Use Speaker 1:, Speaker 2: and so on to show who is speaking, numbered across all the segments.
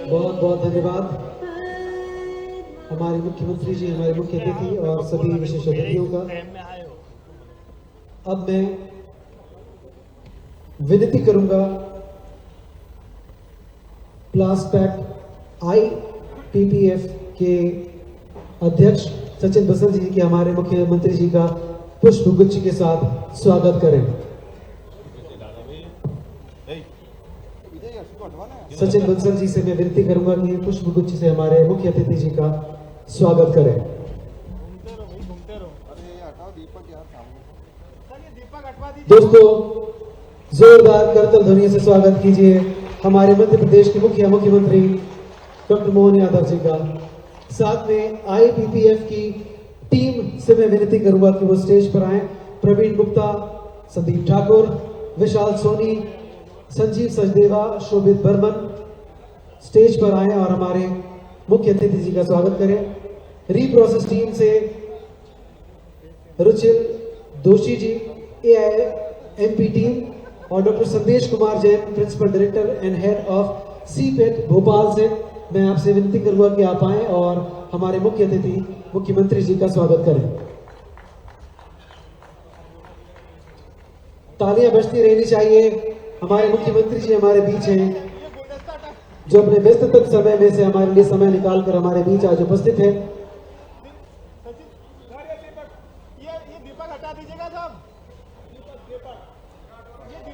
Speaker 1: बहुत बहुत धन्यवाद हमारे मुख्यमंत्री जी, हमारे मुख्य अतिथि और सभी विशेष अतिथियों का। अब मैं विनती करूंगा प्लासपैक्ट IPPF के अध्यक्ष सचिन बंसल जी के हमारे मुख्यमंत्री जी का पुष्प गुच्छ के साथ स्वागत करें। सचिन बंसल जी से मैं विनती करूंगा कि पुष्प गुच्छ से हमारे मुख्य अतिथि जी का स्वागत करें। दोस्तों, जोरदार करतल ध्वनि से स्वागत कीजिए हमारे मध्य प्रदेश के मुख्यमंत्री डॉक्टर मोहन यादव जी का। साथ में IPPF की टीम से मैं विनती करूंगा कि वो स्टेज पर आए। प्रवीण गुप्ता, संदीप ठाकुर, विशाल सोनी, संजीव सचदेवा, शोभित बर्मन स्टेज पर आए और हमारे मुख्य अतिथि जी का स्वागत करें। रीप्रोसेस टीम से रुचिल दोषी जी, AIMP टीम और doctor Sandesh Kumar Jain, principal director and head of CPET Bhopal से मैं आपसे विनती करूंगा कि आप आएं और हमारे मुख्य अतिथि मुख्यमंत्री जी का स्वागत करें। तालियां बजती रहनी चाहिए। हमारे मुख्यमंत्री जी हमारे बीच हैं, जो अपने व्यस्ततम समय में से हमारे लिए समय निकालकर हमारे बीच आज उपस्थित है।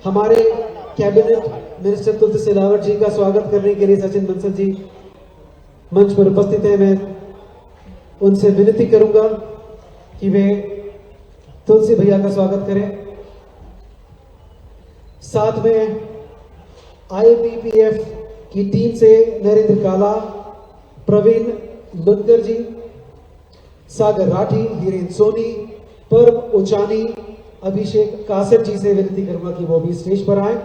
Speaker 1: हमारे कैबिनेट मिनिस्टर तुलसी सिलावट जी का स्वागत करने के लिए सचिन बंसल जी मंच पर उपस्थित हैं। मैं उनसे विनती करूंगा कि वे तुलसी भैया का स्वागत करें। साथ में IPPF की टीम से नरेंद्र काला, प्रवीण लुनकर जी, सागर राठी, हीरेन सोनी, पर्व उचानी, अभिषेक कासर जी से विनती करूंगा कि वो भी स्टेज पर आए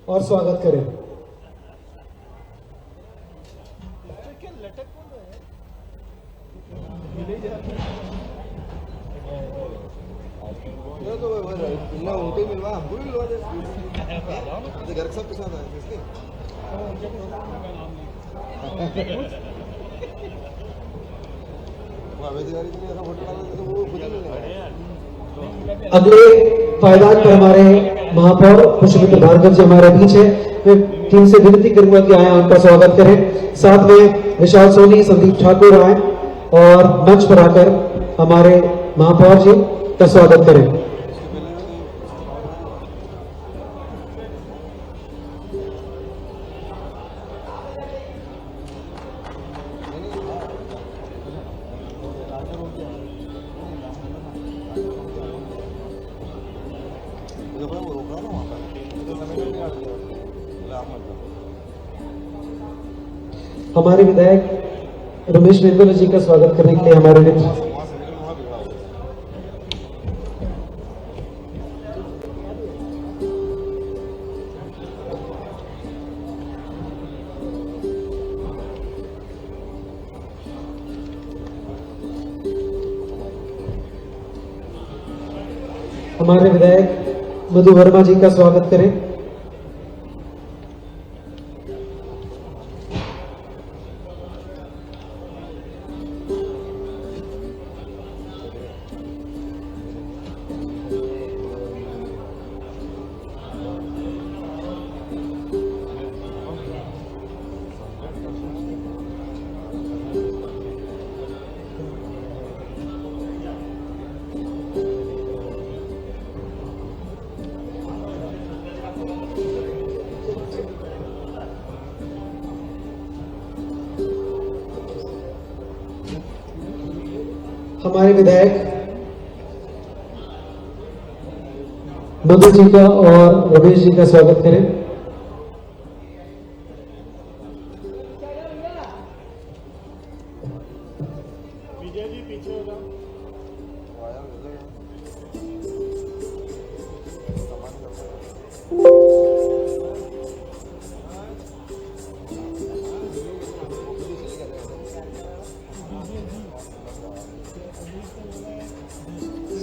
Speaker 1: और स्वागत करें।
Speaker 2: घर सब के साथ आए
Speaker 1: अगले पायदान पर हमारे महापौर पुष्पमित्र भार्गव जी हमारे बीच है। मैं टीम से विनती करूंगा कि आए उनका स्वागत करें। साथ में विशाल सोनी, संदीप ठाकुर आए और मंच पर आकर हमारे महापौर जी का स्वागत करें। हमारे विधायक रमेश मेंदोला जी का स्वागत करने के लिए हमारे विधायक मधु वर्मा जी का स्वागत करें। हमारे विधायक मधु जी का और रमेश जी का स्वागत करें।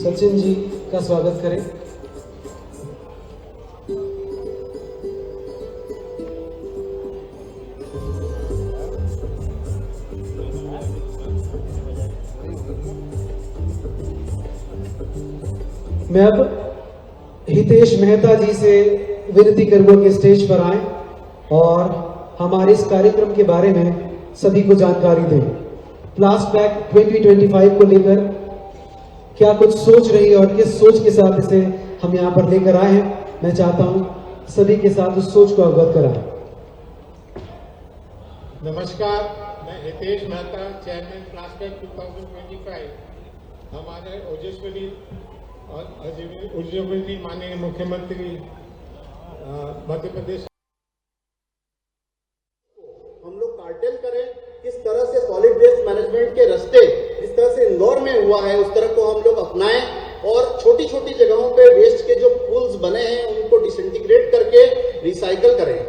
Speaker 1: सचिन जी का स्वागत करें। मैं अब हितेश मेहता जी से विनती करूंगा कि स्टेज पर आए और हमारे इस कार्यक्रम के बारे में सभी को जानकारी दें। प्लास्टबैक 2025 को लेकर क्या कुछ सोच रही है और किस सोच के साथ इसे हम यहाँ पर लेकर आए हैं, मैं चाहता हूँ सभी के साथ उस सोच को अवगत कराएं।
Speaker 2: नमस्कार, मैं हितेश मेहता, चेयरमैन प्लास्टबैक 2025। हमारे ओजस्वी और उज्जवली माननीय मुख्यमंत्री मध्य प्रदेश,
Speaker 3: हम लोग कार्टेल करें, किस तरह से सॉलिड वेस्ट मैनेजमेंट के रास्ते जिस तरह से इंदौर में हुआ है उस तरह को हम लोग अपनाएं और छोटी छोटी जगहों पे वेस्ट के जो पूल्स बने हैं उनको डिसइंटीग्रेट करके रिसाइकल करें।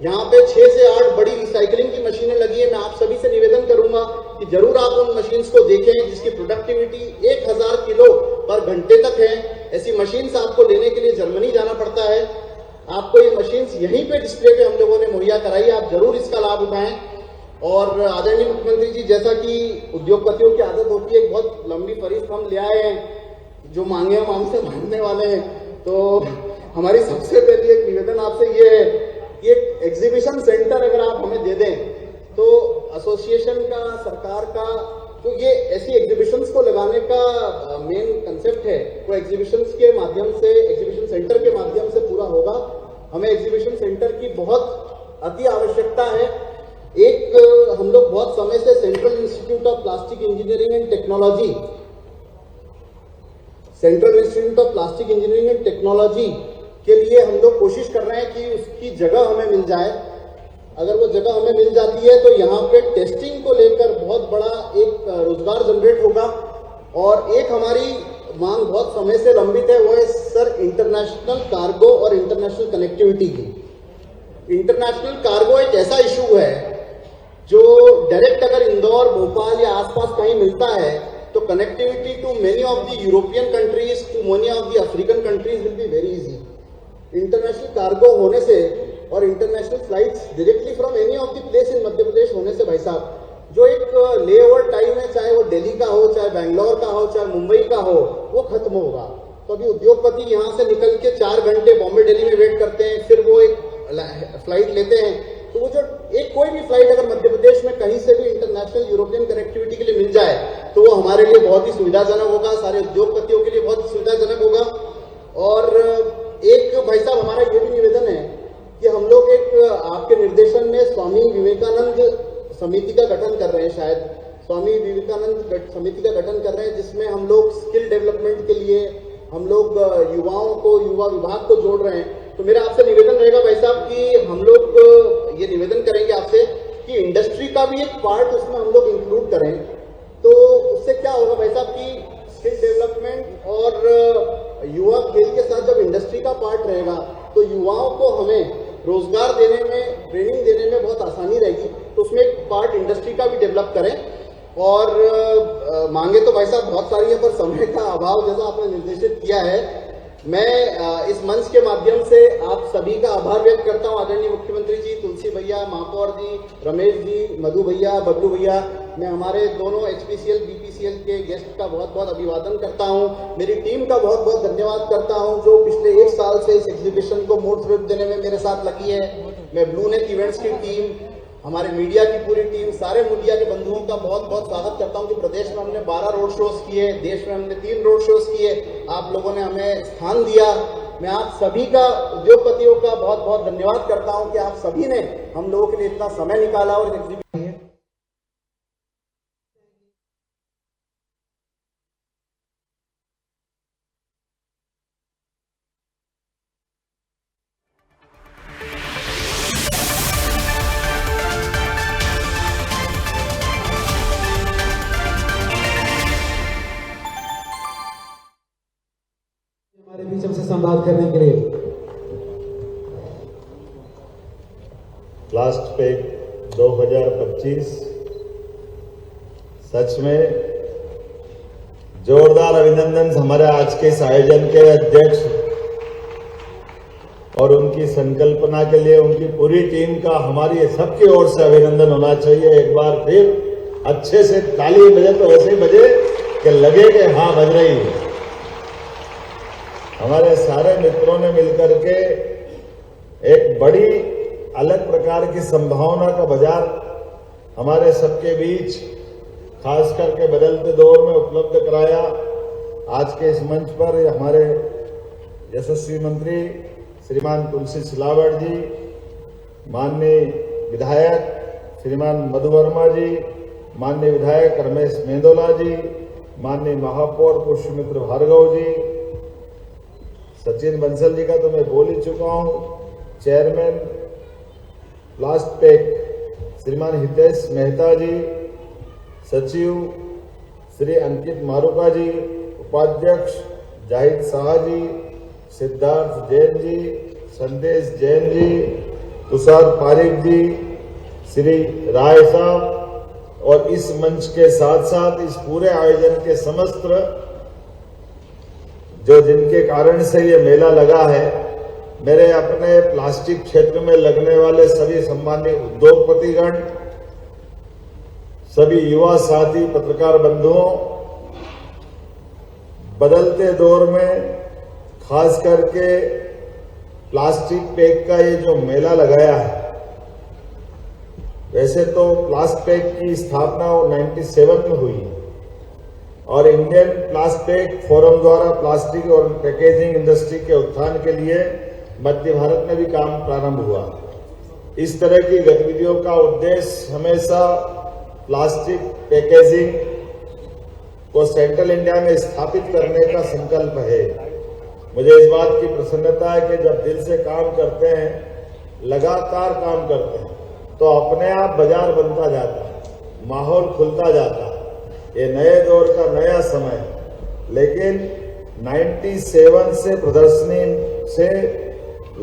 Speaker 3: यहाँ पे 6 से 8 बड़ी रिसाइकलिंग की मशीनें लगी है। मैं आप सभी से निवेदन करूंगा कि जरूर आप उन मशीन्स को देखें जिसकी प्रोडक्टिविटी 1000 किलो पर घंटे तक है। ऐसी मशीन्स आपको लेने के लिए जर्मनी जाना पड़ता है। आपको ये मशीन्स यहीं पे डिस्प्ले पे हम लोगों ने मुहैया कराई है, आप जरूर इसका लाभ उठाएं। और आदरणीय मुख्यमंत्री जी, जैसा कि उद्योगपतियों की आदत होती है, बहुत लंबी फहरिस्त हम ले आए हैं, जो मांगे हम हमसे मांगने वाले हैं। तो हमारी सबसे पहली एक निवेदन आपसे ये है कि एक एग्जीबिशन सेंटर अगर आप हमें दे दें तो एसोसिएशन का, सरकार का, तो ये ऐसी एग्जीबिशंस को लगाने का मेन कंसेप्ट है, वो एग्जीबिशंस के माध्यम से, एग्जीबिशन सेंटर के माध्यम से पूरा होगा। हमें एग्जीबिशन सेंटर की बहुत अति आवश्यकता है। एक हम लोग बहुत समय से central institute of plastic engineering and technology, central institute of plastic engineering and technology के लिए हम लोग कोशिश कर रहे हैं कि उसकी जगह हमें मिल जाए। अगर वो जगह हमें मिल जाती है तो यहाँ पे टेस्टिंग को लेकर बहुत बड़ा एक रोजगार जनरेट होगा। और एक हमारी मांग बहुत समय से लंबित है, वो है सर इंटरनेशनल कार्गो और इंटरनेशनल कनेक्टिविटी की। इंटरनेशनल कार्गो एक ऐसा इशू है जो डायरेक्ट अगर इंदौर, भोपाल या आसपास कहीं मिलता है तो connectivity to many of the European countries, to many of the African countries will be very easy. International cargo होने से और international flights directly from any of the place in Madhya Pradesh होने से भाई साहब, जो एक ले ओवर टाइम है, चाहे वो दिल्ली का हो, चाहे बैंगलोर का हो, चाहे मुंबई का हो, वो खत्म होगा। तो अभी उद्योगपति यहाँ से निकल के 4 घंटे बॉम्बे दिल्ली में वेट करते हैं, फिर वो एक फ्लाइट लेते हैं। तो वो जो एक कोई भी फ्लाइट अगर मध्य प्रदेश में कहीं से भी इंटरनेशनल यूरोपियन कनेक्टिविटी के लिए मिल जाए तो वो हमारे लिए बहुत ही सुविधाजनक होगा, सारे उद्योगपतियों के लिए बहुत ही सुविधाजनक होगा। और एक भाई साहब हमारा ये भी निवेदन है कि हम लोग एक आपके निर्देशन में स्वामी विवेकानंद समिति का गठन कर रहे हैं, शायद स्वामी विवेकानंद समिति का गठन कर रहे हैं, जिसमें हम लोग स्किल डेवलपमेंट के लिए हम लोग युवाओं को, युवा विभाग को जोड़ रहे हैं। तो मेरा आपसे निवेदन रहेगा भाई साहब कि हम लोग ये निवेदन करेंगे आपसे कि इंडस्ट्री का भी एक पार्ट उसमें हम लोग इंक्लूड करें। तो उससे क्या होगा भाई साहब कि स्किल डेवलपमेंट और युवा खेल के साथ जब इंडस्ट्री का पार्ट रहेगा तो युवाओं को हमें रोजगार देने में, ट्रेनिंग देने में बहुत आसानी रहेगी। तो उसमें एक पार्ट इंडस्ट्री का भी डेवलप करें। और मांगे तो भाई साहब बहुत सारी है, पर समय का अभाव जैसा आपने निर्देशित किया है, मैं इस मंच के माध्यम से आप सभी का आभार व्यक्त करता हूं। आदरणीय मुख्यमंत्री जी, तुलसी भैया, महापौर जी, रमेश जी, मधु भैया, बबलू भैया, मैं हमारे दोनों HPCL BPCL के गेस्ट का बहुत बहुत अभिवादन करता हूं। मेरी टीम का बहुत बहुत धन्यवाद करता हूं जो पिछले 1 साल से इस एग्जीबिशन को मूर्त रूप देने में मेरे साथ लगी है। मैं ब्लू नेक इवेंट्स की टीम, हमारे मीडिया की पूरी टीम, सारे मीडिया के बंधुओं का बहुत बहुत स्वागत करता हूं कि प्रदेश में हमने 12 रोड शोज किए, देश में हमने 3 रोड शोज किए, आप लोगों ने हमें स्थान दिया। मैं आप सभी का, उद्योगपतियों का बहुत बहुत धन्यवाद करता हूं कि आप सभी ने हम लोगों के लिए इतना समय निकाला और एग्जीबिशन
Speaker 1: हमारे बीच हमसे संवाद करने के लिए।
Speaker 4: प्लास्टबैक 2025 सच में जोरदार अभिनंदन हमारे आज के इस आयोजन के अध्यक्ष और उनकी संकल्पना के लिए उनकी पूरी टीम का हमारी सबकी ओर से अभिनंदन होना चाहिए। एक बार फिर अच्छे से ताली बजे तो ऐसे ही बजे कि लगे कि हाँ बज रही है। हमारे सारे मित्रों ने मिलकर के एक बड़ी अलग प्रकार की संभावना का बाजार हमारे सबके बीच खास करके बदलते दौर में उपलब्ध कराया। आज के इस मंच पर हमारे यशस्वी मंत्री श्रीमान तुलसी सिलावट जी, माननीय विधायक श्रीमान मधु वर्मा जी, माननीय विधायक रमेश मेंदोला जी, माननीय महापौर पुष्पमित्र भार्गव जी, सचिन बंसल जी का तो मैं बोल ही चुका हूं, चेयरमैन प्लास्टपेक श्रीमान हितेश मेहता जी, सचिव श्री अंकित मारूका जी, उपाध्यक्ष जाहिद शाह जी, सिद्धार्थ जैन जी, संदेश जैन जी, तुषार पारिक जी, श्री राय साहब और इस मंच के साथ साथ इस पूरे आयोजन के समस्त जो जिनके कारण से ये मेला लगा है, मेरे अपने प्लास्टिक क्षेत्र में लगने वाले सभी सम्मानित उद्योगपतिगण, सभी युवा साथी, पत्रकार बंधुओं, बदलते दौर में खास करके प्लास्टिक पैक का ये जो मेला लगाया है, वैसे तो प्लास्टपेक की स्थापना 97 में हुई और इंडियन प्लास्टपेक फोरम द्वारा प्लास्टिक और पैकेजिंग इंडस्ट्री के उत्थान के लिए मध्य भारत में भी काम प्रारंभ हुआ। इस तरह की गतिविधियों का उद्देश्य हमेशा प्लास्टिक पैकेजिंग को सेंट्रल इंडिया में स्थापित करने का संकल्प है। मुझे इस बात की प्रसन्नता है कि जब दिल से काम करते हैं, लगातार काम करते हैं, तो अपने आप बाजार बनता जाता है, माहौल खुलता जाता है। ये नए दौर का नया समय है। लेकिन 97 से प्रदर्शनी से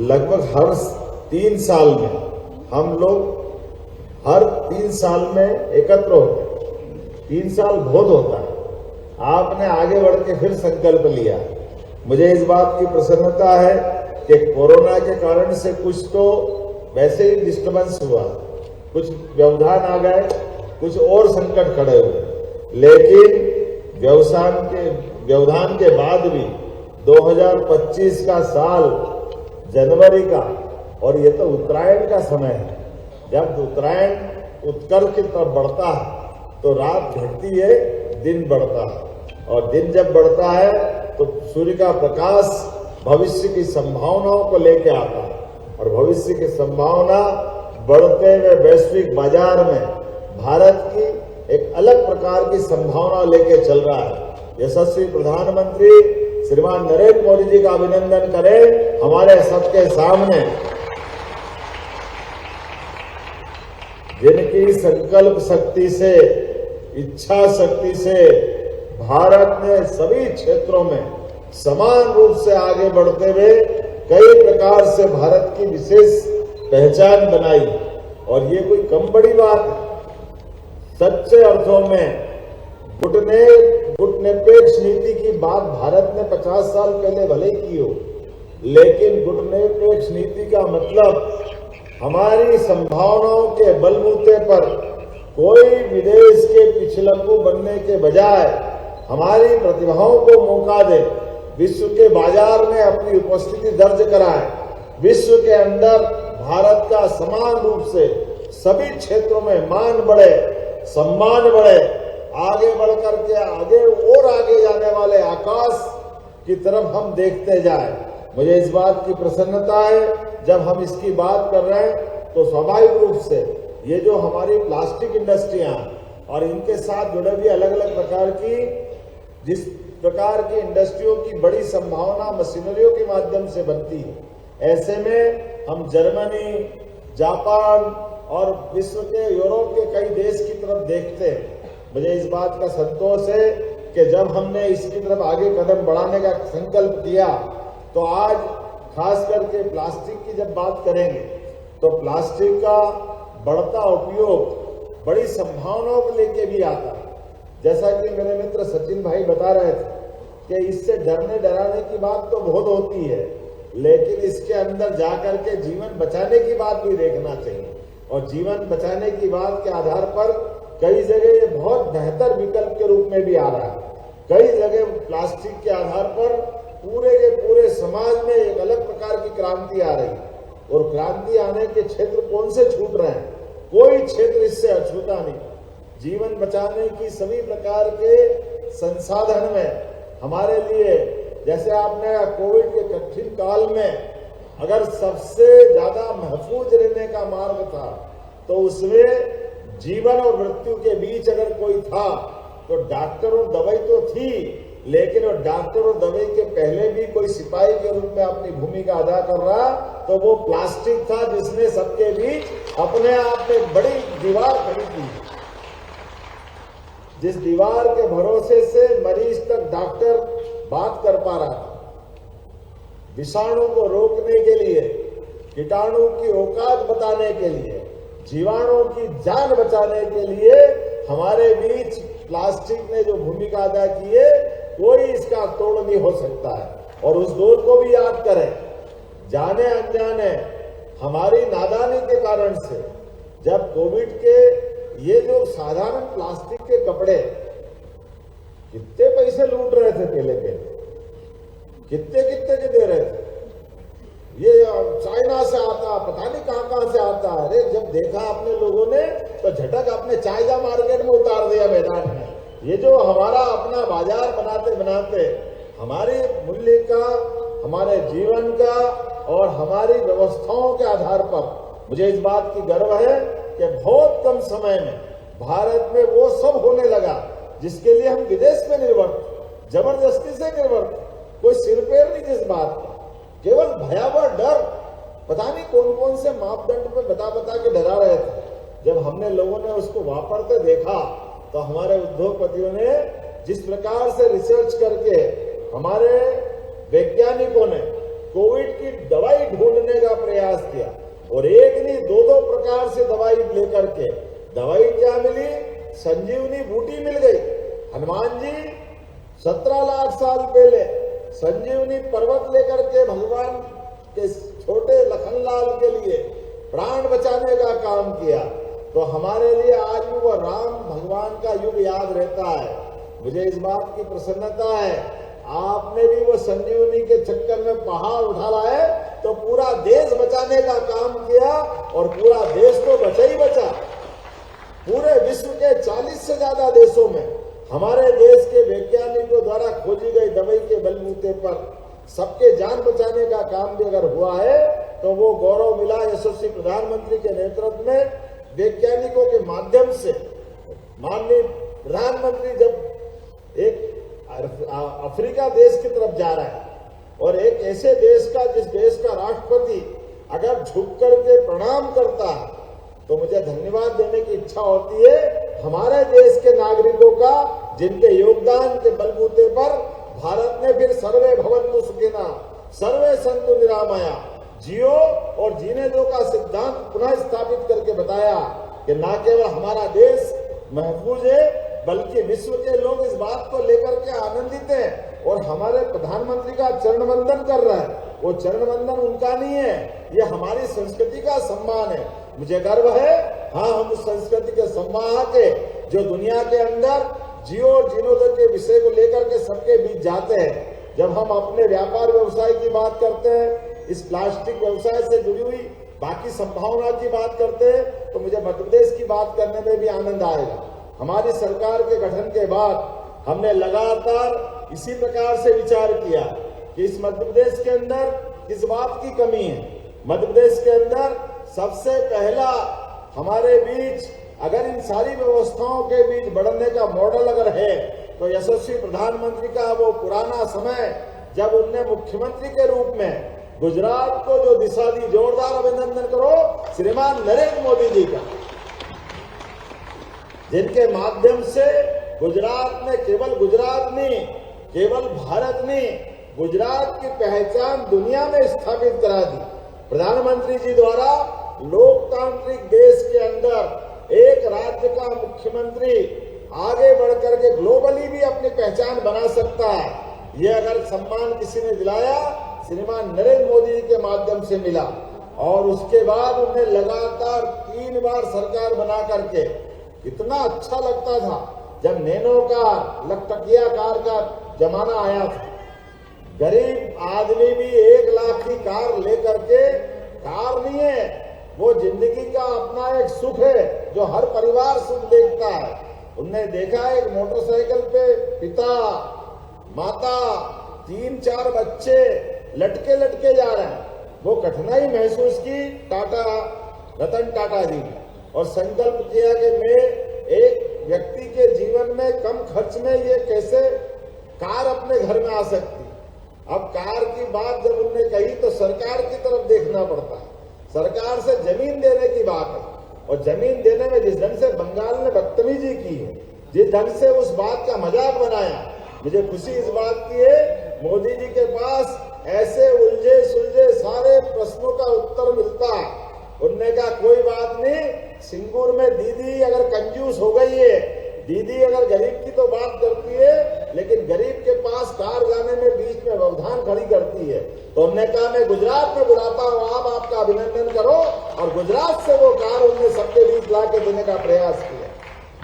Speaker 4: लगभग हर 3 साल में हम लोग हर 3 साल में एकत्र होते हैं। 3 साल बहुत होता है। आपने आगे बढ़ के फिर संकल्प लिया। मुझे इस बात की प्रसन्नता है कि कोरोना के कारण से कुछ तो वैसे ही डिस्टर्बेंस हुआ, कुछ व्यवधान आ गए, कुछ और संकट खड़े हुए, लेकिन व्यवधान के बाद भी 2025 का साल जनवरी का, और ये तो उत्तरायण का समय है। जब उत्तरायण उत्कर्ष की तरफ बढ़ता है तो रात घटती है, दिन बढ़ता है, और दिन जब बढ़ता है तो सूर्य का प्रकाश भविष्य की संभावनाओं को लेके आता है, और भविष्य की संभावना बढ़ते हुए वैश्विक बाजार में भारत की एक अलग प्रकार की संभावना लेके चल रहा है। यशस्वी प्रधानमंत्री श्रीमान नरेंद्र मोदी जी का अभिनंदन करें हमारे सबके सामने, जिनकी संकल्प शक्ति से, इच्छा शक्ति से भारत ने सभी क्षेत्रों में समान रूप से आगे बढ़ते हुए कई प्रकार से भारत की विशेष पहचान बनाई। और ये कोई कम बड़ी बात है। सच्चे अर्थों में गुटनिरपेक्ष नीति की बात भारत ने 50 साल पहले भले की हो, लेकिन गुटनिरपेक्ष नीति का मतलब हमारी संभावनाओं के बलबूते पर कोई विदेश के पिछलक्कू बनने के बजाय हमारी प्रतिभाओं को मौका दे, विश्व के बाजार में अपनी उपस्थिति दर्ज कराए, विश्व के अंदर भारत का समान रूप से सभी क्षेत्रों में मान बढ़े, सम्मान बढ़े, आगे बढ़कर के आगे जाने वाले आकाश की तरफ हम देखते जाए। मुझे इस बात की प्रसन्नता है, जब हम इसकी बात कर रहे हैं तो स्वाभाविक रूप से ये जो हमारी प्लास्टिक इंडस्ट्रियां और इनके साथ जुड़े हुए अलग अलग प्रकार की, जिस प्रकार की इंडस्ट्रियों की बड़ी संभावना मशीनरियों के माध्यम से बनती है, ऐसे में हम जर्मनी, जापान और विश्व के यूरोप के कई देश की तरफ देखते हैं। मुझे इस बात का संतोष है कि जब हमने इसकी तरफ आगे कदम बढ़ाने का संकल्प किया, तो आज खास करके प्लास्टिक की जब बात करेंगे तो प्लास्टिक का बढ़ता उपयोग बड़ी संभावनाओं को लेके भी आता है। जैसा कि मेरे मित्र सचिन भाई बता रहे थे कि इससे डरने डराने की बात तो बहुत होती है, लेकिन इसके अंदर जाकर के जीवन बचाने की बात भी देखना चाहिए। और जीवन बचाने की बात के आधार पर कई जगह ये बहुत बेहतर विकल्प के रूप में भी आ रहा है। कई जगह प्लास्टिक के आधार पर पूरे के पूरे समाज में एक अलग प्रकार की क्रांति आ रही है। और क्रांति आने के क्षेत्र कौन से छूट रहे हैं? कोई क्षेत्र इससे अछूता नहीं। जीवन बचाने की सभी प्रकार के संसाधन में हमारे लिए, जैसे आपने कोविड के कठिन काल में अगर सबसे ज्यादा महफूज रहने का मार्ग था तो उसमें जीवन और मृत्यु के बीच अगर कोई था तो डॉक्टर और दवाई तो थी, लेकिन वो डॉक्टर और दवाई के पहले भी कोई सिपाही के रूप में अपनी भूमिका अदा कर रहा तो वो प्लास्टिक था, जिसने सबके बीच अपने आप में बड़ी दीवार खड़ी की। जिस दीवार के भरोसे से मरीज तक डॉक्टर बात कर पा रहा था। विषाणु को रोकने के लिए, कीटाणु की औकात बताने के लिए, जीवाणु की जान बचाने के लिए हमारे बीच प्लास्टिक ने जो भूमिका अदा की है, कोई इसका तोड़ नहीं हो सकता है। और उस दौर को भी याद करें, जाने अनजाने हमारी नादानी के कारण से जब कोविड के ये जो साधारण प्लास्टिक के कपड़े कितने पैसे लूट रहे थे पहले कितने के दे रहे थे। ये चाइना से आता, पता नहीं कहां से आता। अरे जब देखा अपने लोगों ने तो झटक अपने चाइना मार्केट में उतार दिया मैदान में। ये जो हमारा अपना बाजार बनाते बनाते हमारे मूल्य का, हमारे जीवन का और हमारी व्यवस्थाओं के आधार पर मुझे इस बात की गर्व है कि बहुत कम समय में भारत में वो सब होने लगा जिसके लिए हम विदेश में निर्भर थे, जबरदस्ती से निर्भर थे। कोई सिर पैर नहीं जिस बात का, केवल भयावह डर, पता नहीं कौन कौन से मापदंड पे बता के डरा रहे थे। जब हमने लोगों ने उसको वापरते देखा तो हमारे उद्योगपतियों ने जिस प्रकार से रिसर्च करके हमारे वैज्ञानिकों ने कोविड की दवाई ढूंढने का प्रयास किया और एक नहीं दो प्रकार से दवाई लेकर के, दवाई क्या मिली? संजीवनी बूटी मिल गई। हनुमान जी 17 लाख साल पहले संजीवनी पर्वत लेकर के भगवान के छोटे लखनलाल के लिए प्राण बचाने का काम किया। तो हमारे लिए आज भी वो राम भगवान का युग याद रहता है। मुझे इस बात की प्रसन्नता है, आपने भी वो संजीवनी के चक्कर में पहाड़ उठा लाए तो पूरा देश बचाने का काम किया और पूरा देश तो बचा ही बचा। पूरे विश्व के 40 से ज्यादा देशों में हमारे देश के वैज्ञानिकों द्वारा खोजी गई दवाई के बलबूते पर सबके जान बचाने का काम भी अगर हुआ है तो वो गौरव मिला यशस्वी प्रधानमंत्री के नेतृत्व में। वैज्ञानिकों के माध्यम से माननीय प्रधानमंत्री जब एक अफ्रीका देश की तरफ जा रहा है और एक ऐसे देश का, जिस देश का राष्ट्रपति अगर झुक करके प्रणाम करता है तो मुझे धन्यवाद देने की इच्छा होती है हमारे देश के नागरिकों का, जिनके योगदान के बलबूते पर भारत ने फिर सर्वे भवन्तु सुखिनः सर्वे सन्तु निरामया जियो और जीने दो का सिद्धांत पुनः स्थापित करके बताया कि न केवल हमारा देश महफूज है बल्कि विश्व के लोग इस बात को लेकर के आनंदित हैं और हमारे प्रधानमंत्री का चरण वंदन कर रहे हैं। वो चरण वंदन उनका नहीं है, ये हमारी संस्कृति का सम्मान है। मुझे गर्व है, हाँ, हम उस संस्कृति के सम्मानक है जो दुनिया के अंदर जियो और जीनोदय के विषय को लेकर के सबके बीच जाते हैं। जब हम अपने व्यापार व्यवसाय की बात करते हैं, इस प्लास्टिक व्यवसाय से जुड़ी हुई बाकी संभावना की बात करते हैं, तो मुझे मध्य प्रदेश की बात करने में भी आनंद आएगा। हमारी सरकार के गठन के बाद हमने लगातार इसी प्रकार से विचार किया कि इस मध्य प्रदेश के अंदर किस बात की कमी है। मध्य प्रदेश के अंदर सबसे पहला हमारे बीच अगर इन सारी व्यवस्थाओं के बीच बढ़ने का मॉडल अगर है तो यशस्वी प्रधानमंत्री का वो पुराना समय जब उनने मुख्यमंत्री के रूप में गुजरात को जो दिशा दी, जोरदार अभिनंदन करो श्रीमान नरेंद्र मोदी जी का, जिनके माध्यम से गुजरात ने केवल गुजरात नहीं, केवल भारत नहीं, गुजरात की पहचान दुनिया में स्थापित करा दी। प्रधानमंत्री जी द्वारा लोकतांत्रिक देश के अंदर एक राज्य का मुख्यमंत्री आगे बढ़कर के ग्लोबली भी अपनी पहचान बना सकता है। यह अगर सम्मान किसी ने दिलाया श्रीमान नरेंद्र मोदी जी के माध्यम से मिला और उसके बाद उन्हें लगातार 3 बार सरकार बना करके कितना अच्छा लगता था जब नैनो कार, लखटकिया कार का जमाना आया था। गरीब आदमी भी 1 लाख की कार लेकर के, कार नहीं है वो, जिंदगी का अपना एक सुख है जो हर परिवार सुख देखता है। उनने देखा एक मोटरसाइकिल पे पिता माता 3-4 बच्चे लटके लटके जा रहे हैं, वो कठिनाई महसूस की रतन टाटा जी ने, और संकल्प किया कि मैं एक व्यक्ति के जीवन में कम खर्च में ये कैसे कार अपने घर में आ सकती। अब कार की बात जब उनने कही तो सरकार की तरफ देखना पड़ता है, सरकार से जमीन देने की बात है, और जमीन देने में जिस ढंग से बंगाल ने बदतमीजी की है, जिस ढंग से उस बात का मजाक बनाया, मुझे खुशी इस बात की है मोदी जी के पास ऐसे उलझे सुलझे सारे प्रश्नों का उत्तर मिलता है। उनने कहा कोई बात नहीं, सिंगूर में दीदी अगर कंजूस हो गई है, दीदी अगर गरीब की तो बात करती है, लेकिन गरीब के पास कार जाने में बीच में व्यवधान खड़ी करती है। तो उन्होंने कहा मैं गुजरात में बुलाता हूँ, आप आपका अभिनंदन करो, और गुजरात से वो कार उनने सबके बीच ला के देने का प्रयास किया।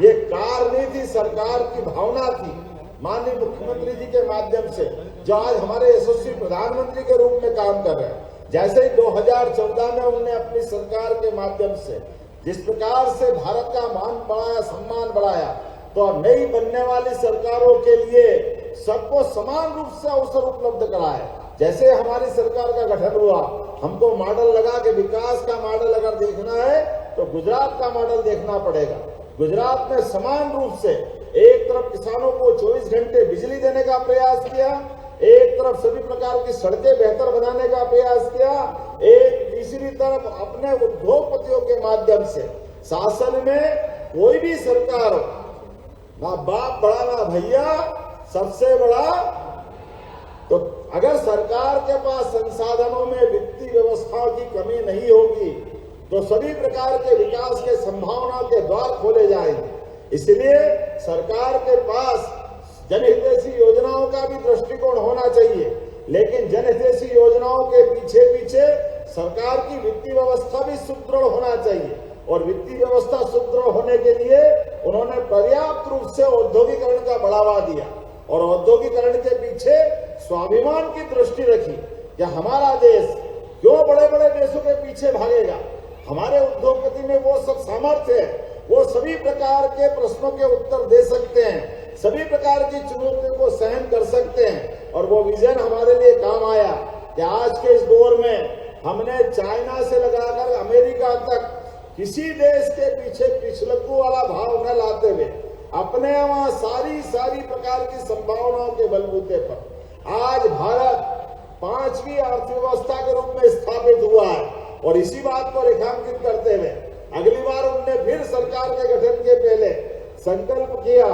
Speaker 4: ये कार नहीं थी, सरकार की भावना थी माननीय मुख्यमंत्री जी के माध्यम से, जो आज हमारे यशस्वी प्रधानमंत्री के रूप में काम कर रहे हैं। जैसे ही 2014 में उन्होंने अपनी सरकार के माध्यम से जिस प्रकार से भारत का मान बढ़ाया, सम्मान बढ़ाया, तो नई बनने वाली सरकारों के लिए सबको समान रूप से अवसर उपलब्ध कराए। जैसे हमारी सरकार का गठन हुआ, हमको मॉडल लगा कि विकास का मॉडल अगर देखना है तो गुजरात का मॉडल देखना पड़ेगा। गुजरात में समान रूप से एक तरफ किसानों को 24 घंटे बिजली देने का प्रयास किया, एक तरफ सभी प्रकार की सड़कें बेहतर बनाने का प्रयास किया, एक तीसरी तरफ अपने उद्योगपतियों के माध्यम से शासन में कोई भी सरकार हो, ना बाप बड़ा ना भैया, सबसे बड़ा। तो अगर सरकार के पास संसाधनों में वित्तीय व्यवस्थाओं की कमी नहीं होगी तो सभी प्रकार के विकास के संभावनाओं के द्वार खोले जाएंगे। इसलिए सरकार के पास जनहितैषी योजनाओं का भी दृष्टिकोण होना चाहिए, लेकिन जनहितैषी योजनाओं के पीछे पीछे सरकार की वित्तीय व्यवस्था भी सुदृढ़ होना चाहिए, और वित्तीय व्यवस्था सुदृढ़ होने के लिए उन्होंने पर्याप्त रूप से औद्योगिकरण का बढ़ावा दिया, और औद्योगिकरण के पीछे स्वाभिमान की दृष्टि रखी कि हमारा देश क्यों बड़े बड़े देशों के पीछे भागेगा, हमारे उद्योगपति में वो सब सामर्थ्य है, वो सभी प्रकार के प्रश्नों के उत्तर दे सकते हैं, सभी प्रकार की चुनौतियों को सहन कर सकते हैं। और वो विजन हमारे लिए काम आया कि आज के इस दौर में हमने चाइना से लगाकर अमेरिका तक किसी देश के पीछे पिछलग्गू वाला भाव न लाते हुए अपने वहां सारी प्रकार की संभावनाओं के बलबूते पर आज भारत 5वीं अर्थव्यवस्था के रूप में स्थापित हुआ है। और इसी बात को रेखांकित करते हुए अगली बार उन्होंने फिर सरकार के गठन के पहले संकल्प किया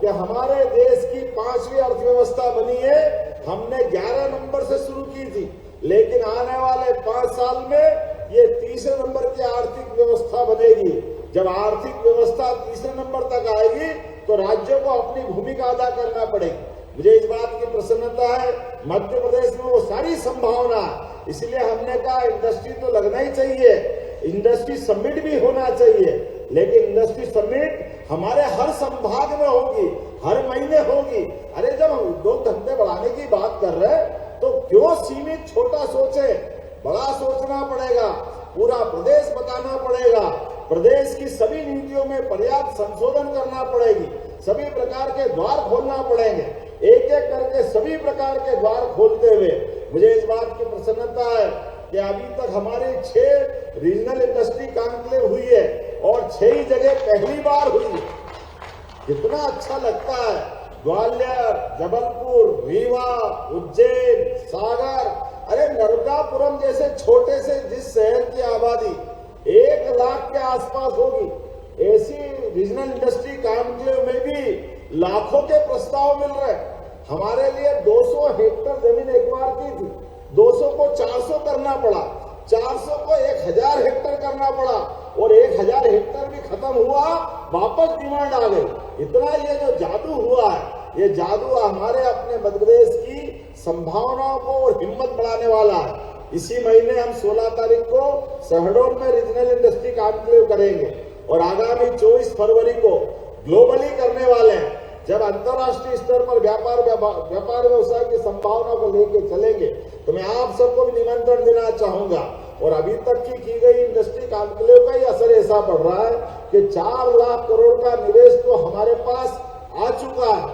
Speaker 4: कि हमारे देश की 5वीं अर्थव्यवस्था बनी है। हमने 11 नंबर से शुरू की थी, लेकिन आने वाले 5 साल में ये 30 नंबर की आर्थिक व्यवस्था बनेगी। जब आर्थिक व्यवस्था 30 नंबर तक आएगी तो राज्यों को अपनी भूमिका अदा करना पड़ेगी। मुझे इस बात की प्रसन्नता है, मध्य प्रदेश में वो सारी संभावना है, इसलिए हमने कहा इंडस्ट्री तो लगना ही चाहिए, इंडस्ट्री समिट भी होना चाहिए, लेकिन इंडस्ट्री समिट हमारे हर संभाग में होगी, हर महीने होगी। अरे जब हम उद्योग धंधे बढ़ाने की बात कर रहे हैं तो क्यों सीमित छोटा सोचे, बड़ा सोचना पड़ेगा, पूरा प्रदेश बताना पड़ेगा, प्रदेश की सभी नीतियों में पर्याप्त संशोधन करना पड़ेगी, सभी प्रकार के द्वार खोलना पड़ेंगे, एक एक करके सभी प्रकार के द्वार खोलते हुए मुझे इस बात की प्रसन्नता है कि अभी तक हमारी 6 रीजनल इंडस्ट्री कॉन्क्लेव हुई है और 6 ही जगह पहली बार हुई है। कितना अच्छा लगता है। ग्वालियर, जबलपुर, रीवा, उज्जैन, सागर, अरे नर्मदापुरम जैसे छोटे से जिस शहर की आबादी 1 लाख के आसपास होगी, ऐसी रीजनल इंडस्ट्री कॉन्क्लेव में भी लाखों के प्रस्ताव मिल रहे हैं। हमारे लिए 200 हेक्टेयर जमीन एक बार की थी, 200 को 400 करना पड़ा, 400 को 1000 हेक्टेयर करना पड़ा, और 1000 हेक्टेयर भी खत्म हुआ, वापस डिमांड आ गई। इतना ये जो जादू हुआ है, ये जादू हमारे अपने मध्य प्रदेश की संभावनाओं को और हिम्मत बढ़ाने वाला है। इसी महीने हम 16 तारीख को शहडोल में रीजनल इंडस्ट्री कॉन्क्लेव करेंगे और आगामी 24 फरवरी को ग्लोबली करने वाले हैं। जब अंतर्राष्ट्रीय स्तर पर व्यापार व्यवसाय की संभावना को लेकर चलेंगे तो मैं आप सबको भी निमंत्रण देना चाहूंगा। और अभी तक की गई इंडस्ट्री कॉन्क्लेव का ही असर ऐसा पड़ रहा है कि 4 लाख करोड़ का निवेश तो हमारे पास आ चुका है।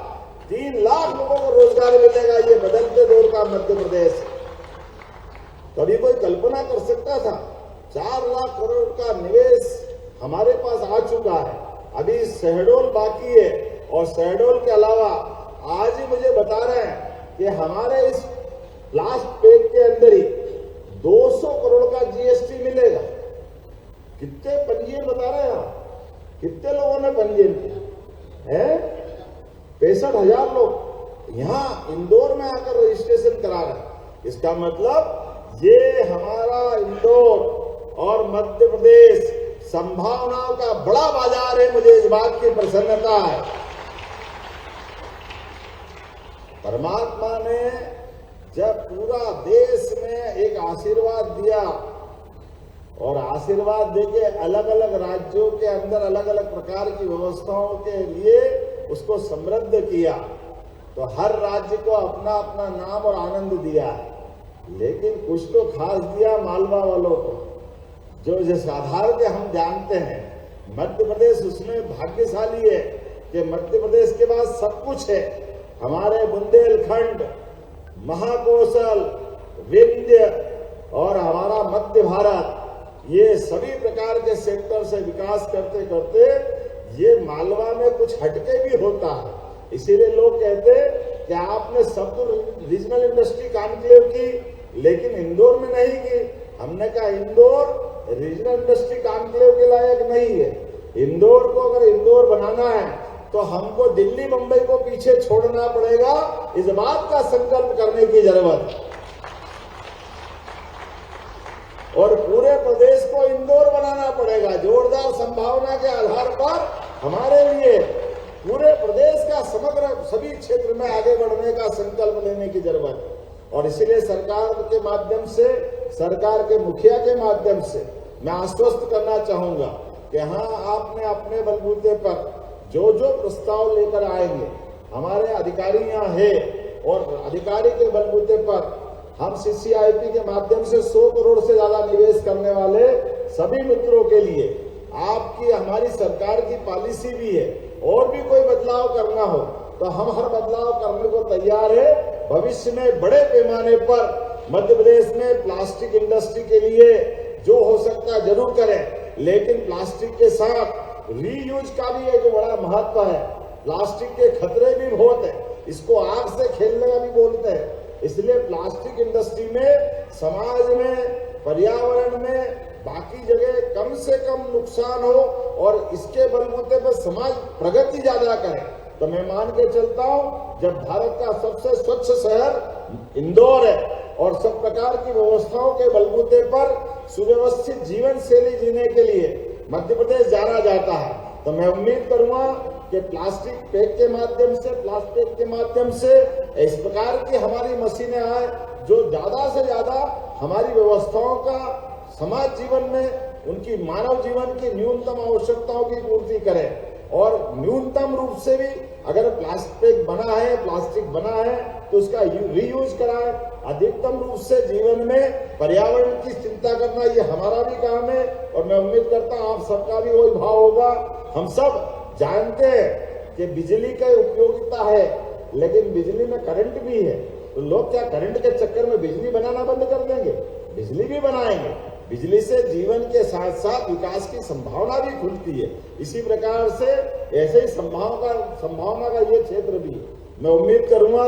Speaker 4: 3 लाख लोगों को रोजगार मिलेगा। ये बदलते दौर का मध्य प्रदेश है। कभी कोई कल्पना कर सकता था? 4 लाख करोड़ का निवेश हमारे पास आ चुका है। अभी शहडोल बाकी है और शहडोल के अलावा आज ही मुझे बता रहे हैं कि हमारे इस लास्ट पेज के अंदर ही 200 करोड़ का जीएसटी मिलेगा। कितने पंजीयन बता रहे हैं आप? कितने लोगों ने पंजीयन किया है? 65,000 लोग यहां इंदौर में आकर रजिस्ट्रेशन करा रहे हैं। इसका मतलब ये हमारा इंदौर और मध्य प्रदेश संभावनाओं का बड़ा बाजार है। मुझे इस बात की प्रसन्नता है। परमात्मा ने जब पूरा देश में एक आशीर्वाद दिया और आशीर्वाद देके अलग अलग राज्यों के अंदर अलग अलग प्रकार की व्यवस्थाओं के लिए उसको समृद्ध किया, तो हर राज्य को अपना अपना नाम और आनंद दिया है। लेकिन कुछ तो खास दिया मालवा वालों को, जो जिस आधार के हम जानते हैं। मध्य प्रदेश उसमें भाग्यशाली है कि मध्य प्रदेश के पास सब कुछ है। हमारे बुंदेलखंड, महाकौशल, विंध्य और हमारा मध्य भारत, ये सभी प्रकार के सेक्टर से विकास करते करते ये मालवा में कुछ हटके भी होता है। इसीलिए लोग कहते हैं कि आपने सब तो रीजनल इंडस्ट्री कॉन्क्लेव की लेकिन इंदौर में नहीं की। हमने कहा इंदौर रीजनल इंडस्ट्री कॉन्क्लेव के लायक नहीं है। इंदौर को अगर इंदौर बनाना है तो हमको दिल्ली मुंबई को पीछे छोड़ना पड़ेगा। इस बात का संकल्प करने की जरूरत है और पूरे प्रदेश को इंदौर बनाना पड़ेगा। जोरदार संभावना के आधार पर हमारे लिए पूरे प्रदेश का समग्र सभी क्षेत्र में आगे बढ़ने का संकल्प लेने की जरूरत है। और इसीलिए सरकार के माध्यम से, सरकार के मुखिया के माध्यम से मैं आश्वस्त करना चाहूंगा कि हाँ, आपने अपने बलबूते पर जो जो प्रस्ताव लेकर आएंगे, हमारे अधिकारी यहाँ है और अधिकारी के बलबूते पर हम सीसीआईपी के माध्यम से 100 करोड़ से ज्यादा निवेश करने वाले सभी मित्रों के लिए आपकी हमारी सरकार की पॉलिसी भी है। और भी कोई बदलाव करना हो तो हम हर बदलाव करने को तैयार है। भविष्य में बड़े पैमाने पर मध्य प्रदेश में प्लास्टिक इंडस्ट्री के लिए जो हो सकता है जरूर करें, लेकिन प्लास्टिक के साथ रीयूज का भी एक बड़ा महत्व है। प्लास्टिक के खतरे भी बहुत है, इसको आग से खेलने का भी बोलते हैं। इसलिए प्लास्टिक इंडस्ट्री में समाज में, पर्यावरण में, बाकी जगह कम से कम नुकसान हो और इसके बलबूते पर समाज प्रगति ज्यादा करे। तो मैं मान के चलता हूं, जब भारत का सबसे स्वच्छ शहर इंदौर है और सब प्रकार की व्यवस्थाओं के बलबूते पर सुव्यवस्थित जीवन शैली जीने के लिए मध्य प्रदेश जाना जाता है, तो मैं उम्मीद करूंगा कि प्लास्टिक पैक के माध्यम से, प्लास्टिक के माध्यम से इस प्रकार की हमारी मशीनें आए जो ज्यादा से ज्यादा हमारी व्यवस्थाओं का समाज जीवन में, उनकी मानव जीवन की न्यूनतम आवश्यकताओं की पूर्ति करें। और न्यूनतम रूप से भी अगर प्लास्टिक बना है तो उसका रीयूज कराएं। अधिकतम रूप से जीवन में पर्यावरण की चिंता करना ये हमारा भी काम है और मैं उम्मीद करता हूं आप सबका भी वही भाव होगा। हम सब जानते हैं कि बिजली की उपयोगिता है, लेकिन बिजली में करंट भी है। तो लोग क्या करंट के चक्कर में बिजली बनाना बंद कर देंगे? बिजली भी बनाएंगे। बिजली से जीवन के साथ साथ विकास की संभावना भी खुलती है। इसी प्रकार से ऐसे ही संभावना का ये क्षेत्र भी, मैं उम्मीद करूंगा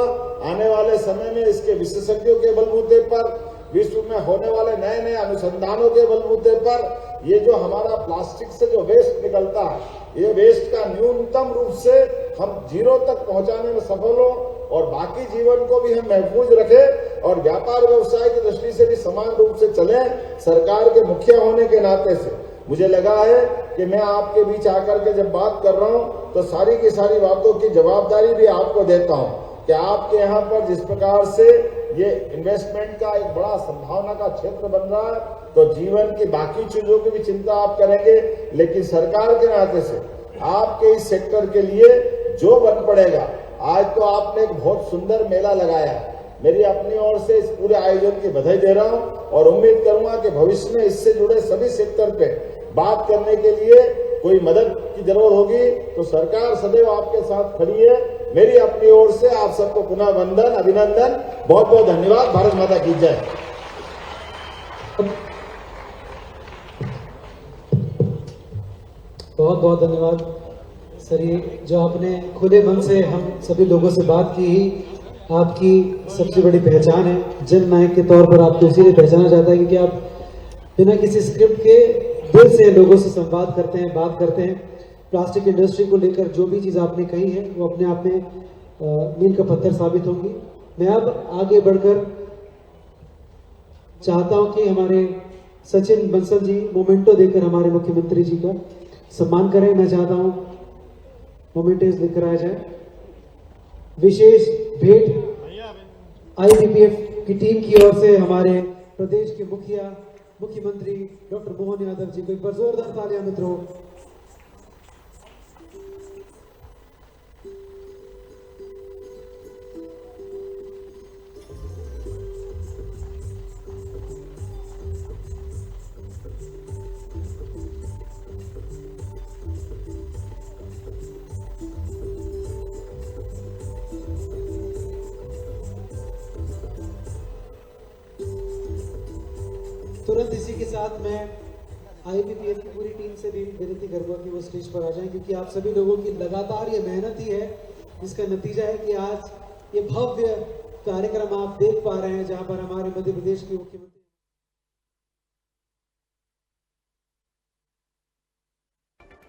Speaker 4: आने वाले समय में इसके विशेषज्ञों के बलबूते पर, विश्व में होने वाले नए नए अनुसंधानों के बलबूते पर, ये जो हमारा प्लास्टिक से जो वेस्ट निकलता है, ये वेस्ट का न्यूनतम रूप से हम 0 तक पहुंचाने में सफल हो और बाकी जीवन को भी हम महफूज रखें और व्यापार व्यवसाय की दृष्टि से भी समान रूप से चलें। सरकार के मुखिया होने के नाते से मुझे लगा है कि मैं आपके बीच आकर के जब बात कर रहा हूं तो सारी की सारी बातों की जवाबदारी भी आपको देता हूं कि आपके यहाँ पर जिस प्रकार से ये इन्वेस्टमेंट का एक बड़ा संभावना का क्षेत्र बन रहा है, तो जीवन की बाकी चीजों की भी चिंता आप करेंगे, लेकिन सरकार के नाते से आपके इस सेक्टर के लिए जो बन पड़ेगा। आज तो आपने एक बहुत सुंदर मेला लगाया, मेरी अपनी ओर से इस पूरे आयोजन की बधाई दे रहा हूं और उम्मीद करूंगा कि भविष्य में इससे जुड़े सभी सेक्टर पे बात करने के लिए कोई मदद की जरूरत होगी तो सरकार सदैव आपके साथ खड़ी है। मेरी अपनी ओर से आप सबको पुनः वंदन, अभिनंदन, बहुत बहुत धन्यवाद। भारत माता की जय।
Speaker 1: बहुत बहुत धन्यवाद सर। ये जो आपने खुले मन से हम सभी लोगों से बात की ही आपकी सबसे बड़ी पहचान है। जननायक के तौर पर आपको इसीलिए पहचाना जाता है क्योंकि आप बिना किसी स्क्रिप्ट के दिल से लोगों से संवाद करते हैं, बात करते हैं। प्लास्टिक इंडस्ट्री को लेकर जो भी चीज़ आपने कही है वो अपने आप में मील का पत्थर साबित होगी। मैं अब आगे बढ़कर चाहता हूं कि हमारे सचिन बंसल जी मोमेंटो देकर हमारे मुख्यमंत्री जी का सम्मान करें। मैं चाहता हूं मोमेंटोज लेकर आया जाए। विशेष भेंट आईबीपीएफ की टीम की ओर से हमारे प्रदेश के मुख्यमंत्री डॉक्टर मोहन यादव जी को एक बार जोरदार तालियां मित्रों। तुरंत इसी के साथ मैं आईबीपीएफ की पूरी टीम से भी विनती करूंगा कि वो स्टेज पर आ जाएं क्योंकि आप सभी लोगों की लगातार ये मेहनत ही है जिसका नतीजा है कि आज ये भव्य कार्यक्रम आप देख पा रहे हैं जहां पर हमारे मध्य प्रदेश के मुख्यमंत्री